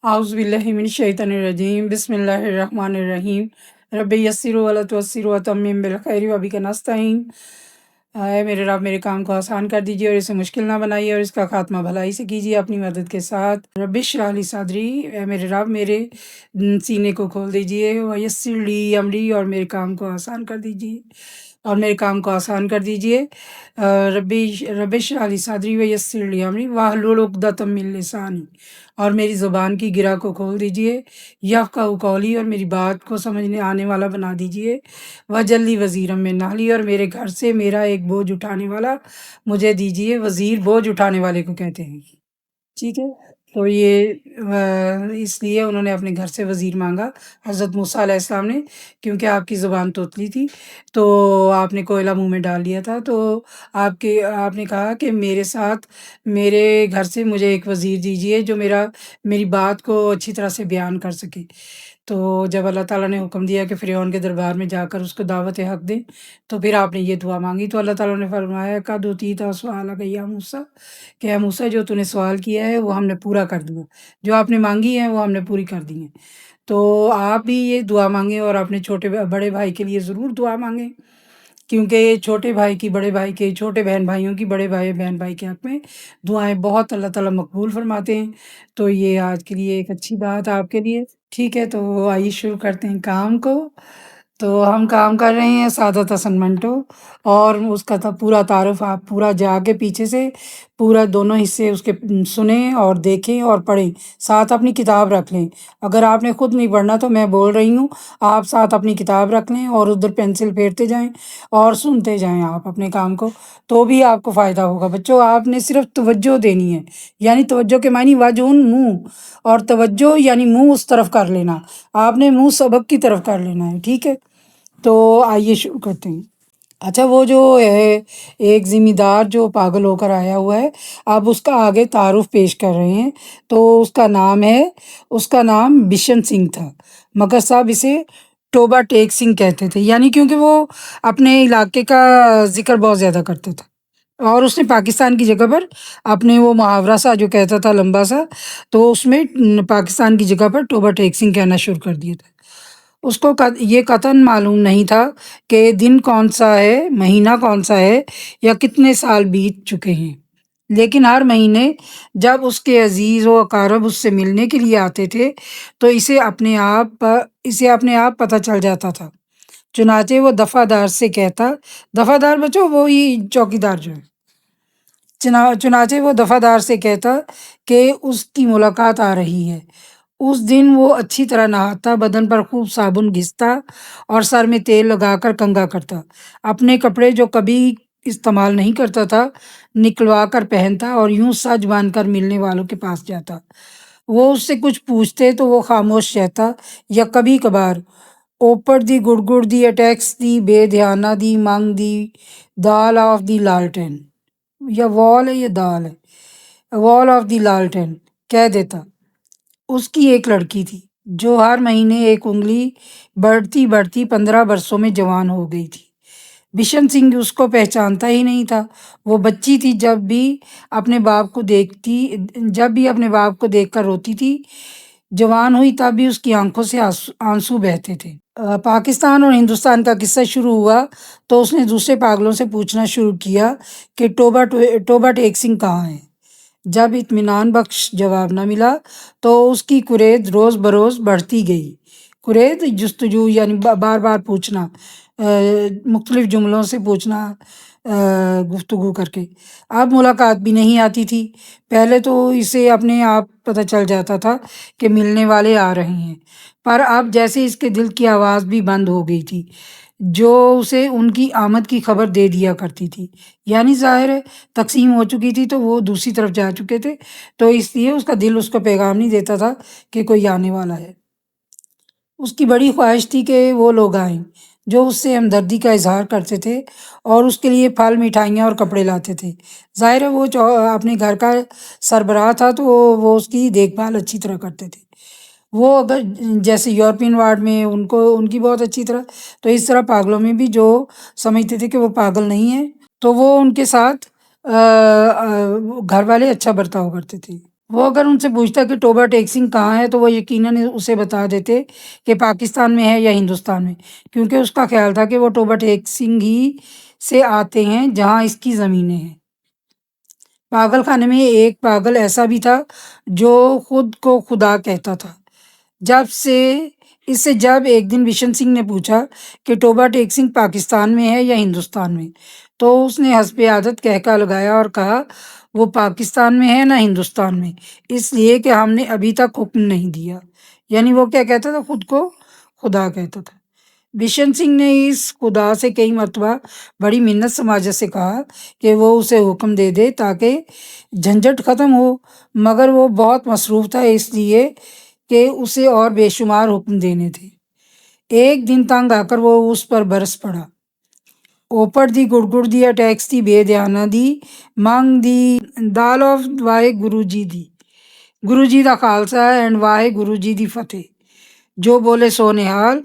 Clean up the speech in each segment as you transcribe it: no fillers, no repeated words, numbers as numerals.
اعوذ باللہ من الشیطان الرجیم بسم اللہ الرحمن الرحیم رب یسر ولا تعسر وتمم بالخیر وبک نستعین۔ اے میرے رب میرے کام کو آسان کر دیجیے اور اسے مشکل نہ بنائیے اور اس کا خاتمہ بھلائی سے کیجیے اپنی مدد کے ساتھ۔ رب اشرح لی صدری، اے میرے رب میرے سینے کو کھول دیجیے، ویسر لی امری، اور میرے کام کو آسان کر دیجیے رب اشرح لی صدری ویسر لی امری واحلل عقدۃ من لسانی، اور میری زبان کی گرہ کو کھول دیجیے، یفقہوا قولی، اور میری بات کو سمجھنے آنے والا بنا دیجیے، واجعل لی وزیرا من اہلی، اور میرے گھر سے میرا ایک بوجھ اٹھانے والا مجھے دیجیے۔ وزیر بوجھ اٹھانے والے کو کہتے ہیں، ٹھیک ہے۔ تو یہ اس لیے انہوں نے اپنے گھر سے وزیر مانگا حضرت موسیٰ علیہ السلام نے، کیونکہ آپ کی زبان توتلی تھی، تو آپ نے کوئلہ منہ میں ڈال لیا تھا، تو آپ نے کہا کہ میرے ساتھ میرے گھر سے مجھے ایک وزیر دیجیے جو میری بات کو اچھی طرح سے بیان کر سکے۔ تو جب اللہ تعالیٰ نے حکم دیا کہ فرعون کے دربار میں جا کر اس کو دعوت حق دیں، تو پھر آپ نے یہ دعا مانگی، تو اللہ تعالیٰ نے فرمایا قد اوتیت سؤالک یا موسیٰ، کہ اے موسیٰ جو تو نے سوال کیا ہے وہ ہم نے پورا کر دیا، جو آپ نے مانگی ہیں وہ ہم نے پوری کر دی ہیں۔ تو آپ بھی یہ دعا مانگیں اور اپنے بڑے بھائی کے لیے ضرور دعا مانگیں، کیونکہ چھوٹے بھائی کی بڑے بھائی کے، چھوٹے بہن بھائیوں کی بڑے بہن بھائی کے حق میں دعائیں بہت اللہ تعالیٰ مقبول فرماتے ہیں۔ تو یہ آج کے لیے ایک اچھی بات آپ کے لیے، ٹھیک ہے۔ تو آئیے شروع کرتے ہیں کام کو۔ تو ہم کام کر رہے ہیں سعادت حسن منٹو، اور اس کا پورا تعارف آپ پورا جا کے پیچھے سے پورا دونوں حصے اس کے سنیں اور دیکھیں اور پڑھیں، ساتھ اپنی کتاب رکھ لیں۔ اگر آپ نے خود نہیں پڑھنا تو میں بول رہی ہوں، آپ ساتھ اپنی کتاب رکھ لیں اور ادھر پینسل پھیرتے جائیں اور سنتے جائیں آپ اپنے کام کو، تو بھی آپ کو فائدہ ہوگا۔ بچوں، آپ نے صرف توجہ دینی ہے، یعنی توجہ کے معنی وجہن منہ، اور توجہ یعنی منہ اس طرف کر لینا، آپ نے منہ سبق کی طرف کر لینا ہے، ٹھیک ہے۔ تو آئیے شروع کرتے ہیں۔ اچھا، وہ جو ہے ایک ذمہ دار جو پاگل ہو کر آیا ہوا ہے، اب اس کا آگے تعارف پیش کر رہے ہیں۔ تو اس کا نام بشن سنگھ تھا، مگر صاحب اسے ٹوبا ٹیک سنگھ کہتے تھے، یعنی کیونکہ وہ اپنے علاقے کا ذکر بہت زیادہ کرتے تھے، اور اس نے پاکستان کی جگہ پر اپنے وہ محاورہ سا جو کہتا تھا لمبا سا، تو اس میں پاکستان کی جگہ پر ٹوبا ٹیک سنگھ کہنا شروع کر دیا تھا۔ اس کو یہ قطعاً معلوم نہیں تھا کہ دن کون سا ہے، مہینہ کون سا ہے، یا کتنے سال بیت چکے ہیں، لیکن ہر مہینے جب اس کے عزیز و اقارب اس سے ملنے کے لیے آتے تھے تو اسے اپنے آپ پتہ چل جاتا تھا۔ چنانچہ وہ دفعہ سے کہتا، دفعہ دار بچو وہی چوکی دار جو ہے، چنانچہ وہ دفعہ دار سے کہتا کہ اس کی ملاقات آ رہی ہے۔ اس دن وہ اچھی طرح نہاتا، بدن پر خوب صابن گھستا اور سر میں تیل لگا کر کنگھا کرتا، اپنے کپڑے جو کبھی استعمال نہیں کرتا تھا نکلوا کر پہنتا، اور یوں سج باندھ کر ملنے والوں کے پاس جاتا۔ وہ اس سے کچھ پوچھتے تو وہ خاموش رہتا، یا کبھی کبھار اوپر دی گڑ دی اٹیکس دی بے دھیانہ دی مانگ دی دال آف دی لالٹین، یا وال ہے یا دال ہے، وال آف دی لالٹین کہہ دیتا۔ اس کی ایک لڑکی تھی جو ہر مہینے ایک انگلی بڑھتی 15 برسوں میں جوان ہو گئی تھی۔ بشن سنگھ اس کو پہچانتا ہی نہیں تھا۔ وہ بچی تھی، جب بھی اپنے باپ کو دیکھ کر روتی تھی، جوان ہوئی تب بھی اس کی آنکھوں سے آنسو بہتے تھے۔ پاکستان اور ہندوستان کا قصہ شروع ہوا تو اس نے دوسرے پاگلوں سے پوچھنا شروع کیا کہ ٹوبا ٹیک سنگھ کہاں ہے۔ جب اطمینان بخش جواب نہ ملا تو اس کی کرید روز بروز بڑھتی گئی۔ کرید جستجو یعنی بار بار پوچھنا، مختلف جملوں سے پوچھنا، گفتگو کر کے۔ اب ملاقات بھی نہیں آتی تھی۔ پہلے تو اسے اپنے آپ پتہ چل جاتا تھا کہ ملنے والے آ رہے ہیں، پر اب جیسے اس کے دل کی آواز بھی بند ہو گئی تھی جو اسے ان کی آمد کی خبر دے دیا کرتی تھی، یعنی ظاہر ہے تقسیم ہو چکی تھی تو وہ دوسری طرف جا چکے تھے، تو اس لیے اس کا دل اس کو پیغام نہیں دیتا تھا کہ کوئی آنے والا ہے۔ اس کی بڑی خواہش تھی کہ وہ لوگ آئیں جو اس سے ہمدردی کا اظہار کرتے تھے اور اس کے لیے پھل، مٹھائیاں اور کپڑے لاتے تھے۔ ظاہر ہے وہ اپنے گھر کا سربراہ تھا تو وہ اس کی دیکھ بھال اچھی طرح کرتے تھے۔ وہ اگر جیسے یورپین وارڈ میں ان کی بہت اچھی طرح، تو اس طرح پاگلوں میں بھی جو سمجھتے تھے کہ وہ پاگل نہیں ہیں تو وہ ان کے ساتھ گھر والے اچھا برتاؤ کرتے تھے۔ وہ اگر ان سے پوچھتا کہ ٹوبا ٹیک سنگھ کہاں ہے تو وہ یقیناً اسے بتا دیتے کہ پاکستان میں ہے یا ہندوستان میں، کیونکہ اس کا خیال تھا کہ وہ ٹوبا ٹیک سنگھ ہی سے آتے ہیں جہاں اس کی زمینیں ہیں۔ پاگل خانے میں ایک پاگل ایسا بھی تھا جو خود کو خدا کہتا تھا۔ جب ایک دن بشن سنگھ نے پوچھا کہ ٹوبا ٹیک سنگھ پاکستان میں ہے یا ہندوستان میں، تو اس نے حسب عادت کہکا لگایا اور کہا وہ پاکستان میں ہے نہ ہندوستان میں، اس لیے کہ ہم نے ابھی تک حکم نہیں دیا۔ یعنی وہ کیا کہتا تھا؟ خود کو خدا کہتا تھا۔ بشن سنگھ نے اس خدا سے کئی مرتبہ بڑی منت سماجت سے کہا کہ وہ اسے حکم دے دے تاکہ جھنجھٹ ختم ہو، مگر وہ بہت مصروف تھا، اس لیے کہ اسے اور بے شمار حکم دینے تھے۔ ایک دن تنگ آ کر وہ اس پر برس پڑا۔ اوپر دی گڑ دیا ٹیکس دی بے دھیانہ دی مانگ دی دال of واہے grow G the Khalsa and واہے گرو جی دی فتح، جو بولے سو نہال،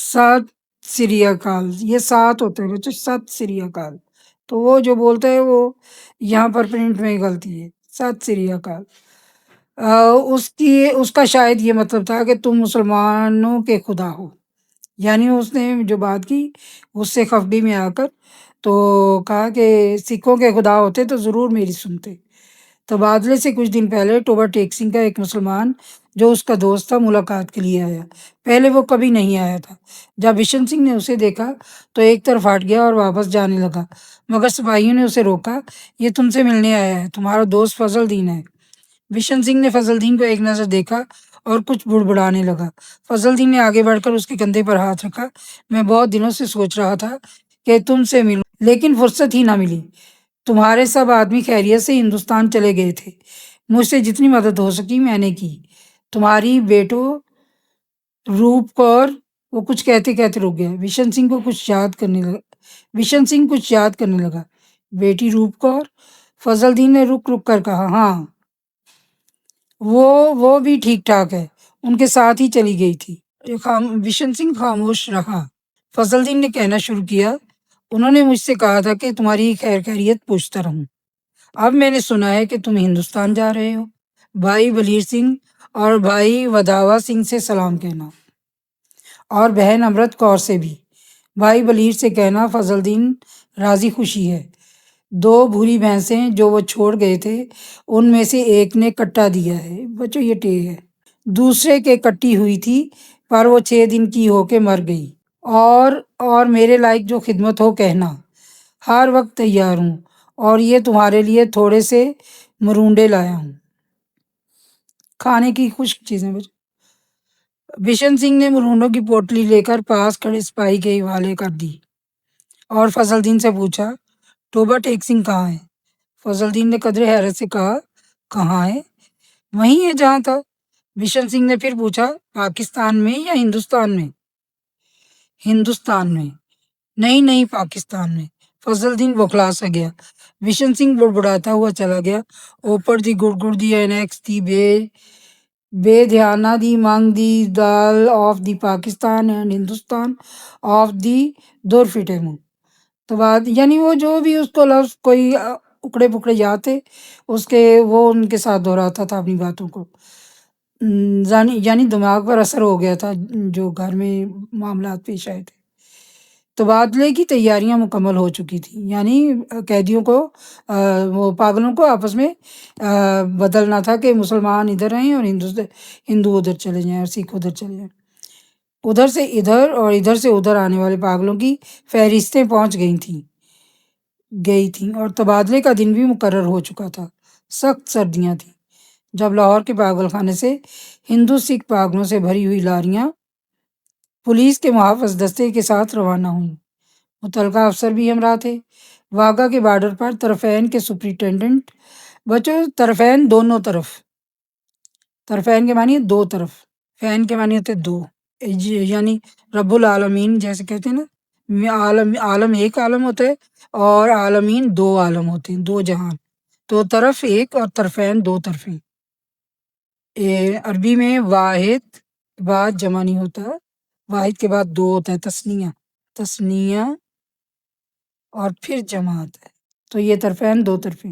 ست سری اکال۔ یہ سات ہوتے ہیں بچوں، ست سری اکال، تو وہ جو بولتا ہے وہ یہاں پر پرنٹ میں غلطی ہے، ست سری اکال۔ اس کا شاید یہ مطلب تھا کہ تم مسلمانوں کے خدا ہو، یعنی اس نے جو بات کی اس سے خفگی میں آ کر تو کہا کہ سکھوں کے خدا ہوتے تو ضرور میری سنتے۔ تبادلے سے کچھ دن پہلے ٹوبا ٹیک سنگھ کا ایک مسلمان جو اس کا دوست تھا ملاقات کے لیے آیا۔ پہلے وہ کبھی نہیں آیا تھا۔ جب بشن سنگھ نے اسے دیکھا تو ایک طرف ہٹ گیا اور واپس جانے لگا، مگر سپاہیوں نے اسے روکا۔ یہ تم سے ملنے آیا ہے، تمہارا دوست فضل دین ہے۔ بشن سنگھ نے فضل دین کو ایک نظر دیکھا اور کچھ بڑبڑانے لگا۔ فضل دین نے آگے بڑھ کر اس کے کندھے پر ہاتھ رکھا۔ میں بہت دنوں سے سوچ رہا تھا کہ تم سے ملوں، لیکن فرصت ہی نہ ملی۔ تمہارے سب آدمی خیریت سے ہندوستان چلے گئے تھے، مجھ سے جتنی مدد ہو سکی میں نے کی۔ تمہاری بیٹو روپ کور، وہ کچھ کہتے کہتے رک گیا۔ بشن سنگھ کچھ یاد کرنے لگا۔ بیٹی روپ کور؟ فضل دین نے رک کر کہا، ہاں وہ بھی ٹھیک ٹھاک ہے، ان کے ساتھ ہی چلی گئی تھی۔ بشن سنگھ خاموش رہا۔ فضل دین نے کہنا شروع کیا، انہوں نے مجھ سے کہا تھا کہ تمہاری خیریت پوچھتا رہوں۔ اب میں نے سنا ہے کہ تم ہندوستان جا رہے ہو، بھائی بلیر سنگھ اور بھائی ودھاوا سنگھ سے سلام کہنا، اور بہن امرت کور سے بھی۔ بھائی بلیر سے کہنا فضل دین راضی خوشی ہے۔ 2 بھوری بھینسیں جو وہ چھوڑ گئے تھے ان میں سے ایک نے کٹا دیا ہے، بچوں یہ ٹے ہے، دوسرے کے کٹی ہوئی تھی پر وہ 6 دن کی ہو کے مر گئی۔ اور میرے لائق جو خدمت ہو کہنا، ہر وقت تیار ہوں، اور یہ تمہارے لیے تھوڑے سے مرونڈے لایا ہوں، کھانے کی خشک چیزیں۔ بشن سنگھ نے مرونڈوں کی پوٹلی لے کر پاس کھڑے سپاہی کے حوالے کر دی اور فضل دین سے پوچھا، ٹوبا ٹیک سنگھ کہاں ہے؟ فضل دین نے قدرے حیرت سے کہا، کہاں ہے؟ وہیں ہے جہاں تھا۔ بشن سنگھ نے پھر پوچھا، پاکستان میں یا ہندوستان میں؟ ہندوستان میں۔ نہیں پاکستان میں۔ فضل دین بوکھلا سا گیا۔ بشن سنگھ بڑبڑاتا ہوا چلا گیا، اوپر دی گڑ دی اینیکس دی بے دھیانہ دی مانگ دی دال of the Pakistan and Hindustan of the دور فٹے منہ۔ تو بات یعنی وہ جو بھی اس کو لفظ کوئی اکڑے پکڑے یاد تھے اس کے وہ ان کے ساتھ دہراتا تھا اپنی باتوں کو، یعنی دماغ پر اثر ہو گیا تھا جو گھر میں معاملات پیش آئے تھے۔ تبادلے کی تیاریاں مکمل ہو چکی تھیں، یعنی قیدیوں کو وہ پاگلوں کو آپس میں بدلنا تھا کہ مسلمان ادھر رہیں اور ہندو ادھر چلے جائیں اور سکھ ادھر چلے جائیں۔ ادھر سے ادھر اور ادھر سے ادھر آنے والے پاگلوں کی فہرستیں پہنچ گئی تھیں اور تبادلے کا دن بھی مقرر ہو چکا تھا۔ سخت سردیاں تھیں جب لاہور کے پاگل خانے سے ہندو سکھ پاگلوں سے بھری ہوئی لاریاں پولیس کے محافظ دستے کے ساتھ روانہ ہوئیں۔ متعلقہ افسر بھی ہمراہ تھے۔ واگا کے بارڈر پر طرفین کے سپرنٹینڈنٹ، بچوں طرفین دونوں طرف، طرفین کے معنی 2 طرف، فین کے معنی ہوتے 2، یعنی رب العالمین جیسے کہتے ہیں نا، عالم ایک عالم ہوتا ہے اور عالمین 2 عالم ہوتے ہیں، 2 جہان، تو طرف ایک اور طرفین 2 طرفیں۔ عربی میں واحد بعد جمع نہیں ہوتا، واحد کے بعد 2 ہوتا ہے، تثنیہ اور پھر جمع آتا ہے، تو یہ طرفین 2 طرفیں۔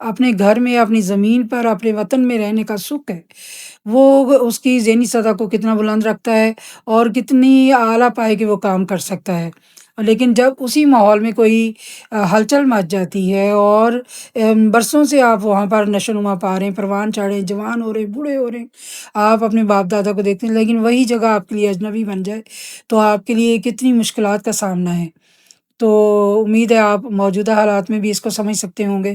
اپنے گھر میں، اپنی زمین پر، اپنے وطن میں رہنے کا سُکھ ہے، وہ اس کی ذہنی سطح کو کتنا بلند رکھتا ہے اور کتنی اعلیٰ پائے کے وہ کام کر سکتا ہے۔ لیکن جب اسی ماحول میں کوئی ہلچل مچ جاتی ہے اور برسوں سے آپ وہاں پر نشو و نما پا رہے ہیں، پروان چڑھ رہے ہیں، جوان ہو رہے ہیں، بوڑھے ہو رہے ہیں، آپ اپنے باپ دادا کو دیکھتے ہیں، لیکن وہی جگہ آپ کے لیے اجنبی بن جائے، تو آپ کے لیے کتنی مشکلات کا سامنا ہے۔ تو امید ہے آپ موجودہ حالات میں بھی اس کو سمجھ سکتے ہوں گے۔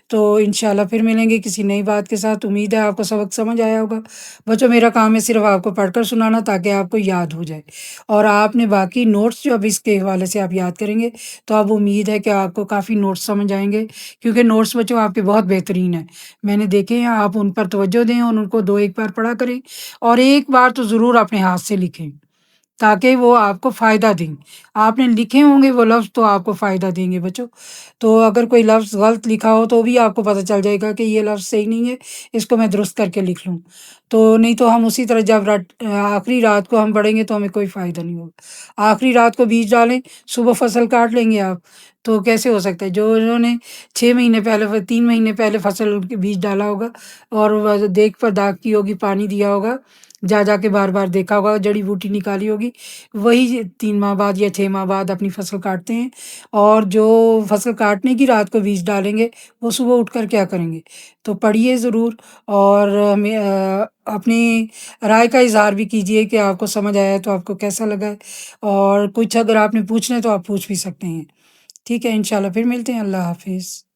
تو انشاءاللہ پھر ملیں گے کسی نئی بات کے ساتھ۔ امید ہے آپ کو سبق سمجھ آیا ہوگا۔ بچوں، میرا کام ہے صرف آپ کو پڑھ کر سنانا تاکہ آپ کو یاد ہو جائے، اور آپ نے باقی نوٹس جو اب اس کے حوالے سے آپ یاد کریں گے تو اب امید ہے کہ آپ کو کافی نوٹس سمجھ آئیں گے، کیونکہ نوٹس بچوں آپ کے بہت بہترین ہیں، میں نے دیکھے ہیں۔ آپ ان پر توجہ دیں اور ان کو 2-1 بار پڑھا کریں، اور ایک بار تو ضرور اپنے ہاتھ سے لکھیں تاکہ وہ آپ کو فائدہ دیں۔ آپ نے لکھے ہوں گے وہ لفظ تو آپ کو فائدہ دیں گے بچوں۔ تو اگر کوئی لفظ غلط لکھا ہو تو بھی آپ کو پتہ چل جائے گا کہ یہ لفظ صحیح نہیں ہے، اس کو میں درست کر کے لکھ لوں۔ تو نہیں تو ہم اسی طرح جب آخری رات کو ہم پڑھیں گے تو ہمیں کوئی فائدہ نہیں ہوگا۔ آخری رات کو بیج ڈالیں، صبح فصل کاٹ لیں گے آپ، تو کیسے ہو سکتا ہے؟ جو انہوں نے 6 مہینے پہلے 3 مہینے پہلے فصل کے بیج ڈالا ہوگا اور وہ دیکھ پر داغ کی ہوگی، پانی دیا ہوگا، جا جا کے بار بار دیکھا ہوگا، جڑی بوٹی نکالی ہوگی، وہی 3 ماہ بعد یا 6 ماہ بعد اپنی فصل کاٹتے ہیں۔ اور جو فصل کاٹنے کی رات کو بیج ڈالیں گے وہ صبح اٹھ کر کیا کریں گے؟ تو پڑھیے ضرور، اور ہمیں اپنی رائے کا اظہار بھی کیجیے کہ آپ کو سمجھ آیا ہے تو آپ کو کیسا لگا ہے، اور کچھ اگر آپ نے پوچھنا ہے تو آپ پوچھ بھی سکتے ہیں۔ ٹھیک ہے، انشاءاللہ پھر ملتے ہیں۔ اللہ حافظ۔